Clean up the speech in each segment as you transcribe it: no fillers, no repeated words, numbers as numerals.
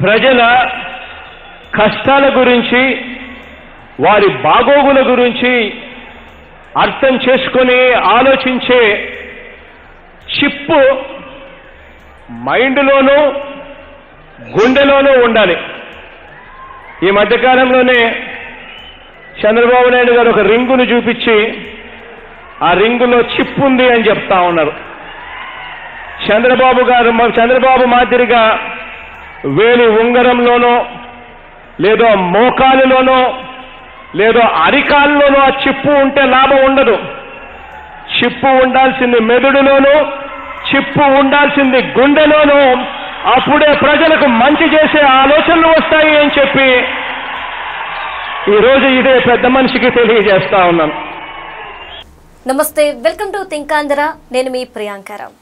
ప్రజల కష్టాల గురించి, వారి బాగోగుల గురించి అర్థం చేసుకొని ఆలోచించే చిప్పు మైండ్లోనూ గుండెలోనూ ఉండాలి. ఈ మధ్యకాలంలోనే చంద్రబాబు నాయుడు గారు ఒక రింగును చూపించి ఆ రింగులో చిప్ ఉంది అని చెప్తా ఉన్నారు. చంద్రబాబు మాదిరిగా వేలి ఉంగరంలోనో లేదో మోకాలులోనో లేదో అరికాల్లోనో ఆ చిప్పు ఉంటే లాభం ఉండదు. చిప్పు ఉండాల్సింది మెదడులోనూ, చిప్పు ఉండాల్సింది గుండెలోనూ. అప్పుడే ప్రజలకు మంచి చేసే ఆలోచనలు వస్తాయి అని చెప్పి ఈరోజు ఇదే పెద్ద మనిషికి తెలియజేస్తా ఉన్నాను. నమస్తే, వెల్కమ్ టు థింక్ ఆంధ్ర. నేను మీ ప్రియాంకారావు.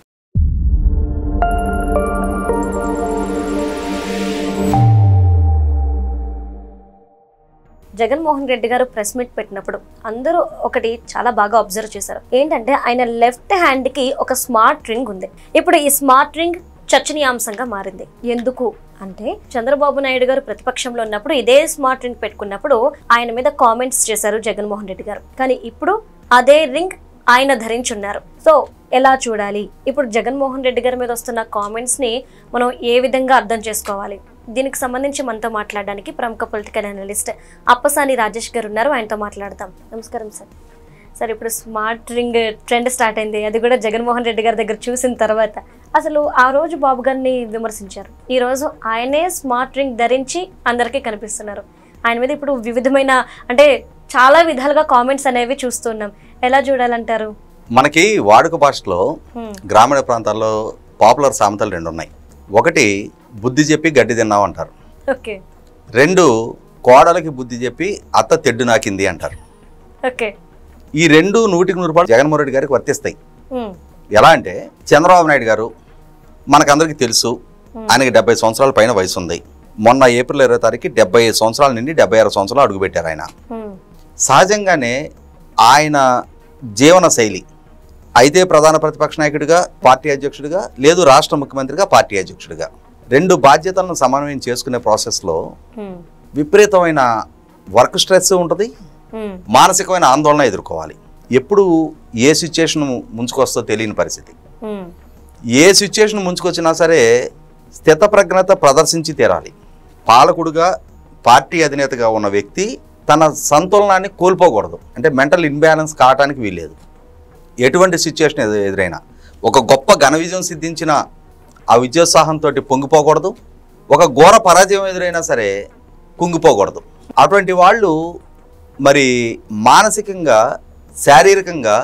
జగన్మోహన్ రెడ్డి గారు ప్రెస్ మీట్ పెట్టినప్పుడు అందరూ ఒకటి చాలా బాగా అబ్జర్వ్ చేశారు. ఏంటంటే ఆయన లెఫ్ట్ హ్యాండ్ కి ఒక స్మార్ట్ రింగ్ ఉంది. ఇప్పుడు ఈ స్మార్ట్ రింగ్ చర్చనీయాంశంగా మారింది. ఎందుకు అంటే చంద్రబాబు నాయుడు గారు ప్రతిపక్షంలో ఉన్నప్పుడు ఇదే స్మార్ట్ రింగ్ పెట్టుకున్నప్పుడు ఆయన మీద కామెంట్స్ చేశారు జగన్మోహన్ రెడ్డి గారు. కానీ ఇప్పుడు అదే రింగ్ ఆయన ధరించున్నారు. సో ఎలా చూడాలి? ఇప్పుడు జగన్మోహన్ రెడ్డి గారి మీద వస్తున్న కామెంట్స్ ని మనం ఏ విధంగా అర్థం చేసుకోవాలి? దీనికి సంబంధించి మనతో మాట్లాడడానికి ప్రముఖ పొలిటికల్ అనలిస్ట్ అప్పసాని రాజేష్ గారు ఉన్నారు. ఆయనతో మాట్లాడతాం. నమస్కారం సార్. సార్, ఇప్పుడు స్మార్ట్ రింగ్ ట్రెండ్ స్టార్ట్ అయింది. అది కూడా జగన్మోహన్ రెడ్డి గారి దగ్గర చూసిన తర్వాత అసలు ఆ రోజు బాబు గారిని విమర్శించారు. ఈ రోజు ఆయనే స్మార్ట్ రింగ్ ధరించి అందరికీ కనిపిస్తున్నారు. ఆయన మీద ఇప్పుడు వివిధమైన అంటే చాలా విధాలుగా కామెంట్స్ అనేవి చూస్తున్నాం. ఎలా చూడాలంటారు? మనకి వాడుక భాషలో గ్రామీణ ప్రాంతాల్లో పాపులర్ సామెతలు రెండు ఉన్నాయి. ఒకటి బుద్ధి చెప్పి గడ్డి తిన్నావు అంటారు. ఓకే. రెండు కోడలకి బుద్ధి చెప్పి అత్త తెడ్డు నాకింది అంటారు. ఓకే. ఈ రెండు 100% జగన్మోహన్ రెడ్డి గారికి వర్తిస్తాయి. ఎలా అంటే చంద్రబాబు నాయుడు గారు మనకందరికీ తెలుసు, ఆయనకి 70 సంవత్సరాల పైన వయసు ఉంది. మొన్న ఏప్రిల్ 20 తారీఖు 75 సంవత్సరాల నుండి 76 సంవత్సరాలు అడుగుపెట్టారు ఆయన. సహజంగానే ఆయన జీవన శైలి అయితే ప్రధాన ప్రతిపక్ష నాయకుడిగా, పార్టీ అధ్యక్షుడిగా, లేదు రాష్ట్ర ముఖ్యమంత్రిగా, పార్టీ అధ్యక్షుడిగా రెండు బాధ్యతలను సమన్వయం చేసుకునే ప్రాసెస్లో విపరీతమైన వర్క్ స్ట్రెస్ ఉంటుంది, మానసికమైన ఆందోళన ఎదుర్కోవాలి. ఎప్పుడు ఏ సిచ్యుయేషన్ ముంచుకొస్తో తెలియని పరిస్థితి. ఏ సిచ్యుయేషన్ ముంచుకొచ్చినా సరే స్థితప్రజ్ఞత ప్రదర్శించి తీరాలి. పాలకుడుగా, పార్టీ అధినేతగా ఉన్న వ్యక్తి తన సంతులనాన్ని కోల్పోకూడదు. అంటే మెంటల్ ఇన్బ్యాలెన్స్ కావటానికి వీల్లేదు. ఎటువంటి సిచ్యుయేషన్ ఎదురైనా ఒక గొప్ప ఘన విజయం సిద్ధించిన ఆ విజయోత్సాహంతో పొంగిపోకూడదు. ఒక ఘోర పరాజయం ఎదురైనా సరే కుంగిపోకూడదు. అటువంటి వాళ్ళు మరి మానసికంగా, శారీరకంగా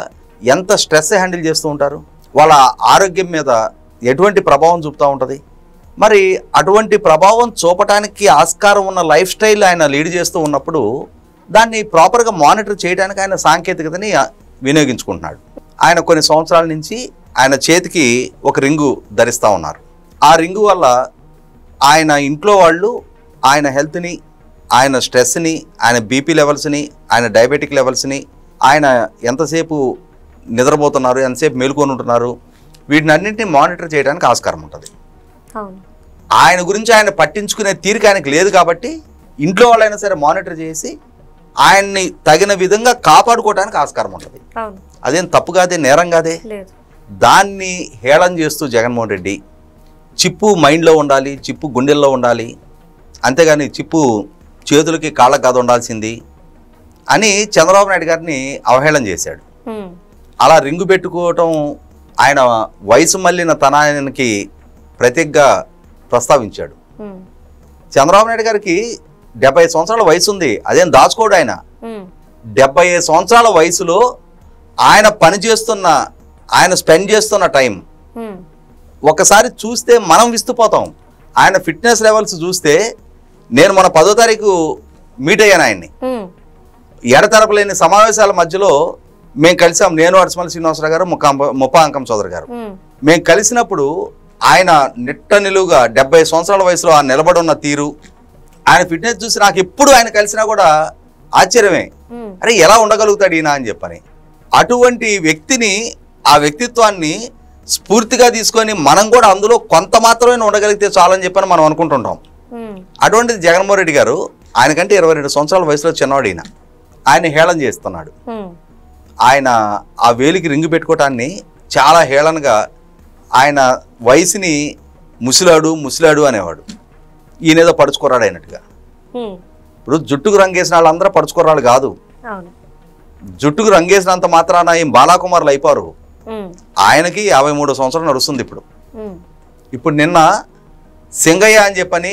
ఎంత స్ట్రెస్ హ్యాండిల్ చేస్తూ ఉంటారు, వాళ్ళ ఆరోగ్యం మీద ఎటువంటి ప్రభావం చూపుతూ ఉంటుంది. మరి అటువంటి ప్రభావం చూపటానికి ఆస్కారం ఉన్న లైఫ్ స్టైల్ ఆయన లీడ్ చేస్తూ ఉన్నప్పుడు దాన్ని ప్రాపర్గా మానిటర్ చేయడానికి ఆయన సాంకేతికతని వినియోగించుకుంటున్నాడు. ఆయన కొన్ని సంవత్సరాల నుంచి ఆయన చేతికి ఒక రింగు ధరిస్తూ ఉన్నారు. ఆ రింగు వల్ల ఆయన ఇంట్లో వాళ్ళు ఆయన హెల్త్ని, ఆయన స్ట్రెస్ని, ఆయన బీపీ లెవెల్స్ని, ఆయన డయాబెటిక్ లెవెల్స్ని, ఆయన ఎంతసేపు నిద్రపోతున్నారు, ఎంతసేపు మేలుకొని ఉంటున్నారు, వీటిని అన్నింటినీ మానిటర్ చేయడానికి ఆస్కారం ఉంటుంది. ఆయన గురించి ఆయన పట్టించుకునే తీరిక ఆయనకు లేదు కాబట్టి ఇంట్లో వాళ్ళైనా సరే మానిటర్ చేసి ఆయన్ని తగిన విధంగా కాపాడుకోవడానికి ఆస్కారం ఉంటుంది. అదేం తప్పు కాదే, నేరం కాదే. దాన్ని హేళన చేస్తూ జగన్మోహన్ రెడ్డి చిప్పు మైండ్లో ఉండాలి, చిప్పు గుండెల్లో ఉండాలి, అంతేగాని చిప్పు చేతులకి కాళ్ళకు కాదు ఉండాల్సింది అని చంద్రబాబు నాయుడు గారిని అవహేళన చేశాడు. అలా రింగు పెట్టుకోవటం ఆయన వయసు మళ్ళిన తనానికి ప్రతీకగా ప్రస్తావించాడు. చంద్రబాబు నాయుడు గారికి 70 సంవత్సరాల వయసు ఉంది, అదేం దాచుకోడు. ఆయన 75 సంవత్సరాల వయసులో ఆయన పనిచేస్తున్న, ఆయన స్పెండ్ చేస్తున్న టైం ఒకసారి చూస్తే మనం విస్తుపోతాం. ఆయన ఫిట్నెస్ లెవెల్స్ చూస్తే నేను మన 10వ తారీఖు మీట్ అయ్యాను ఆయన్ని. ఎడతెరపలేని సమావేశాల మధ్యలో మేము కలిసాం. నేను అడిసిమల్లి శ్రీనివాసరావు గారు, ముప్పా అంకం చౌదరి గారు. మేము కలిసినప్పుడు ఆయన నిట్ట నిలువుగా 70 సంవత్సరాల వయసులో ఆ నిలబడి ఉన్న తీరు, ఆయన ఫిట్నెస్ చూసి నాకు ఎప్పుడు ఆయన కలిసినా కూడా ఆశ్చర్యమే. అరే ఎలా ఉండగలుగుతాడు ఈయన అని చెప్పని. అటువంటి వ్యక్తిని, ఆ వ్యక్తిత్వాన్ని స్ఫూర్తిగా తీసుకొని మనం కూడా అందులో కొంత మాత్రమే ఉండగలిగితే చాలని చెప్పని మనం అనుకుంటుంటాం. అటువంటిది జగన్మోహన్ రెడ్డి గారు ఆయనకంటే 22 సంవత్సరాల వయసులో చిన్నవాడు ఆయన హేళన చేస్తున్నాడు. ఆయన ఆ వేలికి రింగు పెట్టుకోవటాన్ని చాలా హేళనగా ఆయన వయసుని ముసిలాడు అనేవాడు. ఈయనేదో పడుచుకోరాడు అయినట్టుగా. ఇప్పుడు జుట్టుకు రంగేసిన వాళ్ళందరూ పడుచుకోరాళ్ళు కాదు. జుట్టుకు రంగేసినంత మాత్రాన ఏం బాలాకుమారులు అయిపోరు. ఆయనకి 53 సంవత్సరాలు నడుస్తుంది ఇప్పుడు నిన్న సింగయ్య అని చెప్పని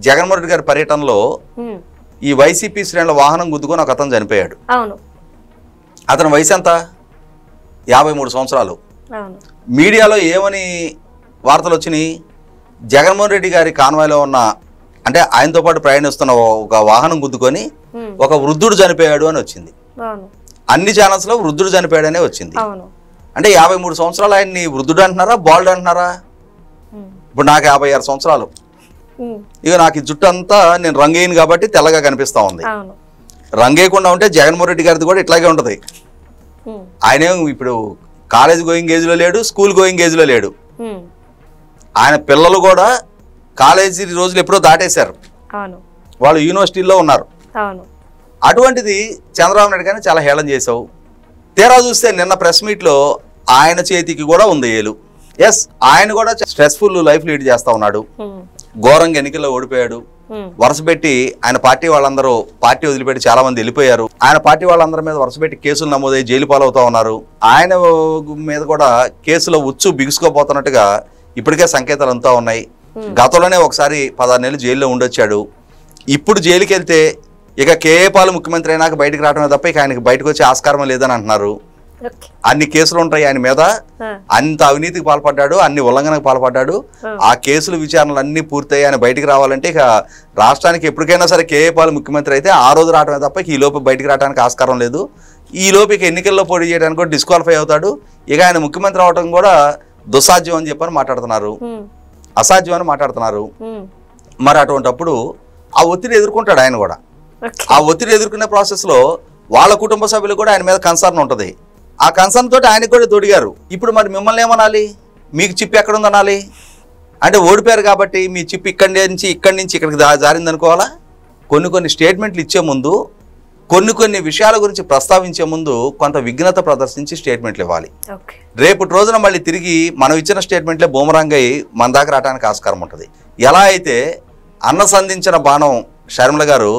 జగన్మోహన్ రెడ్డి గారి పర్యటనలో ఈ వైసీపీ శ్రేణుల వాహనం గుద్దుకొని ఒక అతను చనిపోయాడు. అతని వయసు ఎంత? 53 సంవత్సరాలు. మీడియాలో ఏమని వార్తలు వచ్చినాయి? జగన్మోహన్ రెడ్డి గారి కాన్వాయ్లో ఉన్న అంటే ఆయనతో పాటు ప్రయాణిస్తున్న ఒక వాహనం గుద్దుకొని ఒక వృద్ధుడు చనిపోయాడు అని వచ్చింది. అన్ని ఛానల్స్ లో వృద్ధుడు చనిపోయాడనే వచ్చింది. అంటే 53 సంవత్సరాలు ఆయన్ని వృద్ధుడు అంటున్నారా, బాల్డ్ అంటున్నారా? ఇప్పుడు నాకు 56 సంవత్సరాలు. ఇక నాకు ఈ జుట్టు అంతా నేను రంగేయను కాబట్టి తెల్లగా కనిపిస్తా ఉంది. రంగేయకుండా ఉంటే జగన్మోహన్ రెడ్డి గారిది కూడా ఇట్లాగే ఉంటది. ఆయనే ఇప్పుడు కాలేజ్ గోయింగ్ ఏజ్ లో లేడు, స్కూల్ గోయింగ్ ఏజ్ లో లేడు. ఆయన పిల్లలు కూడా కాలేజీ రోజులు ఎప్పుడో దాటేశారు, వాళ్ళు యూనివర్సిటీల్లో ఉన్నారు. అటువంటిది చంద్రబాబు నాయుడు గారిని చాలా హేళన చేశావు. తీరా చూస్తే నిన్న ప్రెస్ మీట్ లో ఆయన చేతికి కూడా ఉంది ఏలు. ఎస్, ఆయన కూడా స్ట్రెస్ఫుల్ లైఫ్ లీడ్ చేస్తా ఉన్నాడు. ఘోరంగా ఎన్నికల్లో ఓడిపోయాడు. వరుసపెట్టి ఆయన పార్టీ వాళ్ళందరూ పార్టీ వదిలిపెట్టి చాలా మంది వెళ్ళిపోయారు. ఆయన పార్టీ వాళ్ళందరి మీద వరుసపెట్టి కేసులు నమోదై జైలు పాలవుతా ఉన్నారు. ఆయన మీద కూడా కేసులో ఉచ్చు బిగుసుకోపోతున్నట్టుగా ఇప్పటికే సంకేతాలు అంతా ఉన్నాయి. గతంలోనే ఒకసారి 16 నెలలు జైల్లో ఉండొచ్చాడు. ఇప్పుడు జైలుకి వెళ్తే ఇక కేఏపాల్ ముఖ్యమంత్రి అయినాక బయటకు రావడమే తప్ప ఇక ఆయనకి బయటకు వచ్చే ఆస్కారం లేదని అంటున్నారు. అన్ని కేసులు ఉంటాయి ఆయన మీద, అంత అవినీతికి పాల్పడ్డాడు, అన్ని ఉల్లంఘనకు పాల్పడ్డాడు. ఆ కేసుల విచారణలు అన్ని పూర్తయి ఆయన బయటకు రావాలంటే ఇక రాష్ట్రానికి ఎప్పటికైనా సరే కేఏపాల్ ముఖ్యమంత్రి అయితే ఆ రోజు రావడమే తప్ప ఈ లోపు బయటకు రావడానికి ఆస్కారం లేదు. ఈ లోపు ఇక ఎన్నికల్లో పోటీ చేయడానికి కూడా డిస్క్వాలిఫై అవుతాడు. ఇక ఆయన ముఖ్యమంత్రి అవడం కూడా దుస్సాధ్యం అని చెప్పని మాట్లాడుతున్నారు, అసాధ్యం అని మాట్లాడుతున్నారు. మరి అటువంటిప్పుడు ఆ ఒత్తిడి ఎదుర్కొంటాడు ఆయన కూడా. ఆ ఒత్తిడి ఎదుర్కొనే ప్రాసెస్ లో వాళ్ళ కుటుంబ సభ్యులు కూడా ఆయన మీద కన్సర్న్ ఉంటుంది. ఆ కన్సర్న్ తోటి ఆయనకు కూడా తొడిగారు. ఇప్పుడు మరి మిమ్మల్ని ఏమనాలి? మీకు చిప్ ఎక్కడుంది అనాలి? అంటే ఓడిపోయారు కాబట్టి మీ చిప్ ఇక్కడి నుంచి ఇక్కడికి జారింది అనుకోవాలా? కొన్ని స్టేట్మెంట్లు ఇచ్చే ముందు, కొన్ని విషయాల గురించి ప్రస్తావించే ముందు కొంత విఘ్నత ప్రదర్శించి స్టేట్మెంట్లు ఇవ్వాలి. రేపటి రోజున మళ్ళీ తిరిగి మనం ఇచ్చిన స్టేట్మెంట్లే బూమరాంగ్ అయ్యి మన దాకా రావడానికి ఆస్కారం ఉంటుంది. ఎలా అయితే అన్న సంధించిన బాణం షర్మిల గారు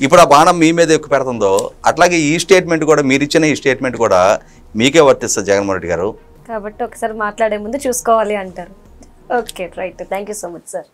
ఇప్పుడు ఆ బాణం మీ మీద ఎక్కువ పెడుతుందో అట్లాగే ఈ స్టేట్మెంట్ కూడా, మీరు ఇచ్చిన ఈ స్టేట్మెంట్ కూడా మీకే వర్తిస్తుంది జగన్మోహన్ రెడ్డి గారు. కాబట్టి ఒకసారి మాట్లాడే ముందు చూసుకోవాలి అంటారు. Okay, right. Thank you so much sir.